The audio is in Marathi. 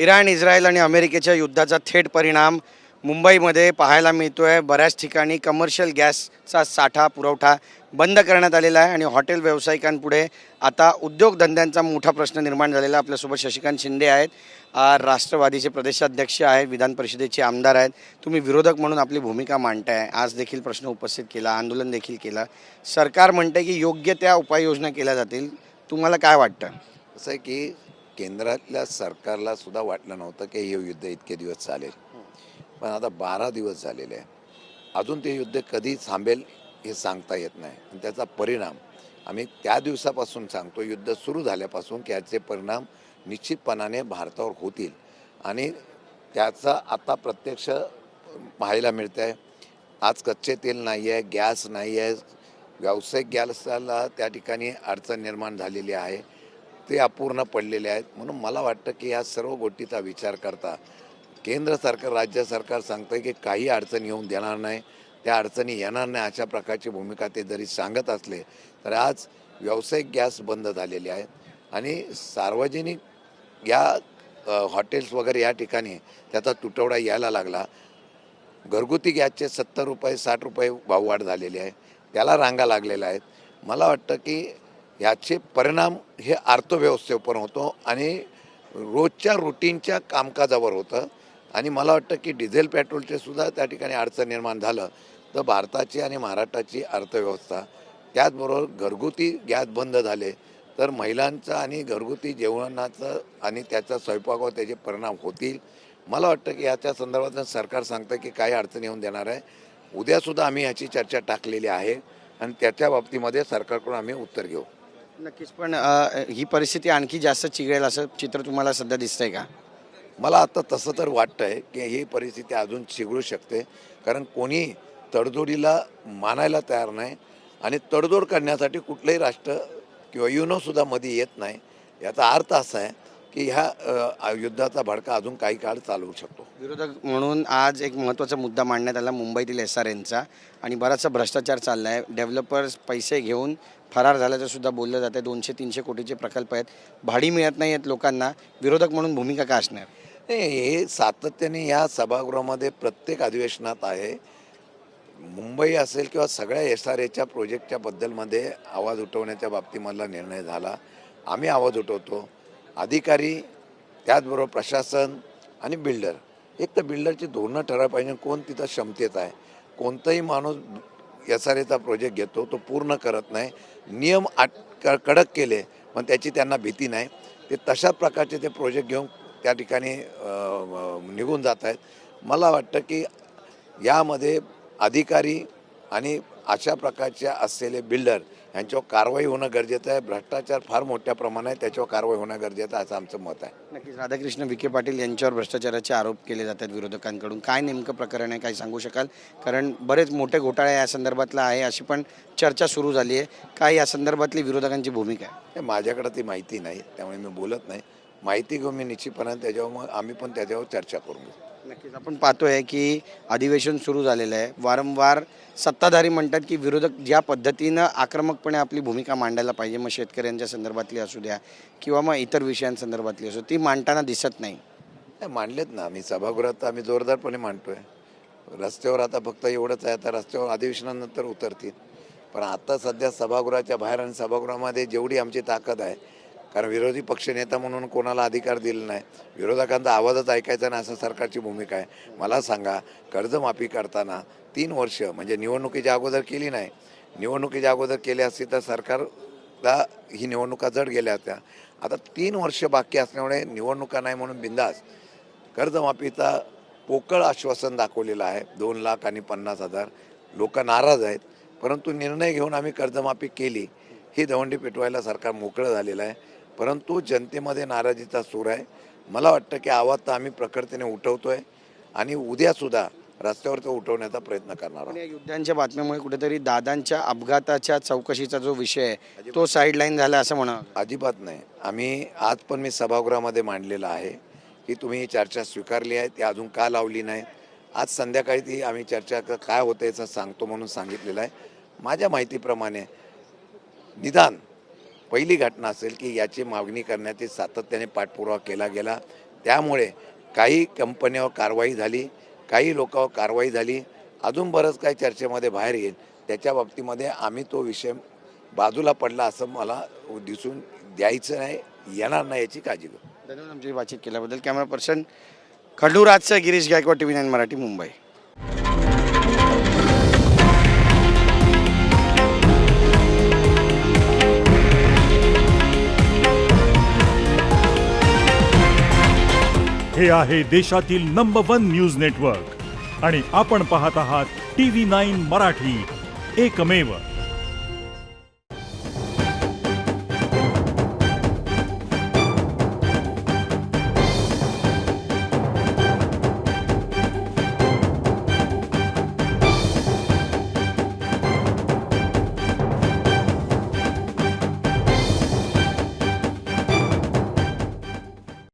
इराण, इस्रायल आणि अमेरिकेच्या युद्धाचा थेट परिणाम मुंबईमध्ये पाहायला मिळतो आहे. बऱ्याच ठिकाणी कमर्शियल गॅसचा साठा पुरवठा बंद करण्यात आलेला आहे आणि हॉटेल व्यावसायिकांपुढे आता उद्योगधंद्यांचा मोठा प्रश्न निर्माण झालेला आहे. आपल्यासोबत शशिकांत शिंदे आहेत, राष्ट्रवादीचे प्रदेशाध्यक्ष आहेत, विधान परिषदेचे आमदार आहेत. तुम्ही विरोधक म्हणून आपली भूमिका मांडताय. आज देखील प्रश्न उपस्थित केला, आंदोलन देखील केलं. सरकार म्हणते की योग्य त्या उपाययोजना केल्या जातील. तुम्हाला काय वाटतं? असं आहे की केंद्रातल्या सरकारला सुद्धा वाटलं नव्हतं की हे युद्ध इतके दिवस चालेल, पण आता 12 दिवस झालेले आहे. अजून ते युद्ध कधी थांबेल हे सांगता येत नाही. आणि त्याचा परिणाम आम्ही त्या दिवसापासून सांगतो, युद्ध सुरू झाल्यापासून की याचे परिणाम निश्चितपणाने भारतावर होतील आणि त्याचा आता प्रत्यक्ष पाहायला मिळतं आहे. आज कच्चे तेल नाही आहे, गॅस नाही आहे, व्यावसायिक गॅसला त्या ठिकाणी अडचण निर्माण झालेली आहे, ते अपूर्ण पडलेले आहेत. म्हणून मला वाटतं की या सर्व गोष्टीचा विचार करता केंद्र सरकार, राज्य सरकार सांगतं की काही अडचण येऊन देणार नाही, त्या अडचणी येणार नाही अशा प्रकारची भूमिका ते जरी सांगत असले तर आज व्यावसायिक गॅस बंद झालेले आहेत आणि सार्वजनिक या हॉटेल्स वगैरे या ठिकाणी त्याचा तुटवडा यायला लागला. घरगुती गॅसचे 70 रुपये 60 रुपये भाववाढ झालेली आहे, त्याला रांगा लागलेल्या आहेत. मला वाटतं की याचे परिणाम हे अर्थव्यवस्थेवर पण होतो आणि रोजच्या रुटीनच्या कामकाजावर होतं. आणि मला वाटतं की डिझेल पेट्रोलचे सुद्धा त्या ठिकाणी अडचण निर्माण झालं तर भारताची आणि महाराष्ट्राची अर्थव्यवस्था, त्याचबरोबर घरगुती गॅस बंद झाले तर महिलांचं आणि घरगुती जेवणाचं आणि त्याचा स्वयंपाकावर त्याचे परिणाम होतील. मला वाटतं की याच्या संदर्भात सरकार सांगतं की काही अडचण येऊन देणार आहे. उद्यासुद्धा आम्ही याची चर्चा टाकलेली आहे आणि त्याच्या बाबतीमध्ये सरकारकडून आम्ही उत्तर घेऊ. नक्कीच. पण ही परिस्थिती आणखी जास्त चिघळेल असं चित्र तुम्हाला सध्या दिसतंय का? मला आता तसं तर वाटतं आहे की ही परिस्थिती अजून चिघळू शकते, कारण कोणी तडजोडीला मानायला तयार नाही आणि तडजोड करण्यासाठी कुठलंही राष्ट्र किंवा युनोसुद्धा मध्ये येत नाही. याचा अर्थ असा आहे की ह्या युद्धाचा भडका अजून काही काळ चालवू शकतो. विरोधक म्हणून आज एक महत्त्वाचा मुद्दा मांडण्यात आला मुंबईतील SRNचा आणि बराचसा भ्रष्टाचार चालला आहे. डेव्हलपर्स पैसे घेऊन फरार झाल्याचं सुद्धा बोललं जातं. 200-300 कोटीचे प्रकल्प आहेत, भाडी मिळत नाही आहेत लोकांना. विरोधक म्हणून भूमिका काय असणार? नाही, हे सातत्याने या सभागृहामध्ये प्रत्येक अधिवेशनात आहे. मुंबई असेल किंवा सगळ्या SRAच्या प्रोजेक्टच्या बद्दलमध्ये आवाज उठवण्याच्या बाबतीमधला निर्णय झाला. आम्ही आवाज उठवतो, अधिकारी, त्याचबरोबर प्रशासन आणि बिल्डर. एक तर बिल्डरची धोरणं ठरायला पाहिजे, कोण तिथं क्षमतेत आहे. कोणताही माणूस SRAचा प्रोजेक्ट घेतो तो पूर्ण करत नाही. नियम कडक केले पण त्याची त्यांना भीती नाही. ते तशाच प्रकारचे ते प्रोजेक्ट घेऊन त्या ठिकाणी निघून जात आहेत. मला वाटतं की यामध्ये अधिकारी आणि अशा प्रकारचे असलेले बिल्डर यांच्यावर कारवाई होणं गरजेचं आहे. भ्रष्टाचार फार मोठ्या प्रमाणात आहे, त्याच्यावर कारवाई होणं गरजेचं आहे असं आमचं मत आहे. नक्कीच. राधाकृष्ण विखे पाटील यांच्यावर भ्रष्टाचाराचे आरोप केले जातात विरोधकांकडून. काय नेमकं प्रकरण आहे, काही सांगू शकाल? कारण बरेच मोठे घोटाळे या संदर्भातला आहे अशी पण चर्चा सुरू झाली आहे. काय या संदर्भातली विरोधकांची भूमिका आहे? हे माझ्याकडे ती माहिती नाही, त्यामुळे मी बोलत नाही. माहिती घेऊन मी निश्चितपणे त्याच्यावर मग आम्ही पण त्याच्यावर चर्चा करू. नक्कीच. आपण पाहतोय की अधिवेशन सुरू झालेलं आहे. वारंवार सत्ताधारी म्हणतात की विरोधक ज्या पद्धतीनं आक्रमकपणे आपली भूमिका मांडायला पाहिजे, मग शेतकऱ्यांच्या संदर्भातली असू द्या किंवा मग इतर विषयांसंदर्भातली असो, ती मांडताना दिसत नाही. मांडलेत ना, आम्ही सभागृहात आम्ही जोरदारपणे मांडतोय. रस्त्यावर आता फक्त एवढंच आहे, आता रस्त्यावर अधिवेशनानंतर उतरतील. पण आता सध्या सभागृहाच्या बाहेर आणि सभागृहामध्ये जेवढी आमची ताकद आहे, कारण विरोधी पक्षनेता म्हणून कोणाला अधिकार दिला नाही, विरोधकांचा आवाजच ऐकायचा नाही असं सरकारची भूमिका आहे. मला सांगा, कर्जमाफी करताना 3 वर्ष म्हणजे निवडणुकीच्या अगोदर केली नाही. निवडणुकीच्या अगोदर केली असती तर सरकारला ही निवडणुका जड गेल्या होत्या. आता 3 वर्ष बाकी असल्यामुळे निवडणुका नाही म्हणून बिंदास कर्जमाफीचा पोकळ आश्वासन दाखवलेलं आहे. 2 लाख आणि 50,000 लोक नाराज आहेत, परंतु निर्णय घेऊन आम्ही कर्जमाफी केली. ही दवंडी पेटवायला सरकार मोकळं झालेलं आहे, परंतु जनतेमध्ये नाराजीचा सूर आहे. मला वाटतं की आवाज तर आम्ही प्रखरतेने उठवतोय आणि उद्यासुद्धा रस्त्यावर तो उठवण्याचा प्रयत्न करणार पण आहोत. या युद्धांच्या बातम्यामुळे कुठेतरी दादांच्या अपघाताच्या चौकशीचा जो विषय आहे तो साईडलाईन झाला असं म्हणावं. अजिबात नाही. आम्ही आज पण मी सभागृहामध्ये मांडलेलं आहे की तुम्ही ही चर्चा स्वीकारली आहे, ती अजून का लावली नाही. आज संध्याकाळी ती आम्ही चर्चा काय होतं याचं सांगतो म्हणून सांगितलेलं आहे. माझ्या माहितीप्रमाणे निदान पहिली घटना असेल की याची मागणी करण्याची सातत्याने पाठपुरावा केला गेला. त्यामुळे काही कंपन्यांवर कारवाई झाली, काही लोकांवर कारवाई झाली, अजून बरंच काही चर्चेमध्ये बाहेर येईल. त्याच्या बाबतीमध्ये आम्ही तो विषय बाजूला पडला असं मला दिसून द्यायचं नाही, येणार नाही याची काळजी घेऊ. धन्यवाद आमची बातचीत केल्याबद्दल. कॅमेरा पर्सन खंडूराजचं गिरीश गायकवाड, TV9 मराठी, मुंबई. हे आहे देशातील नंबर 1 न्यूज नेटवर्क आणि आपण पाहत आहात TV9 मराठी, एकमेव.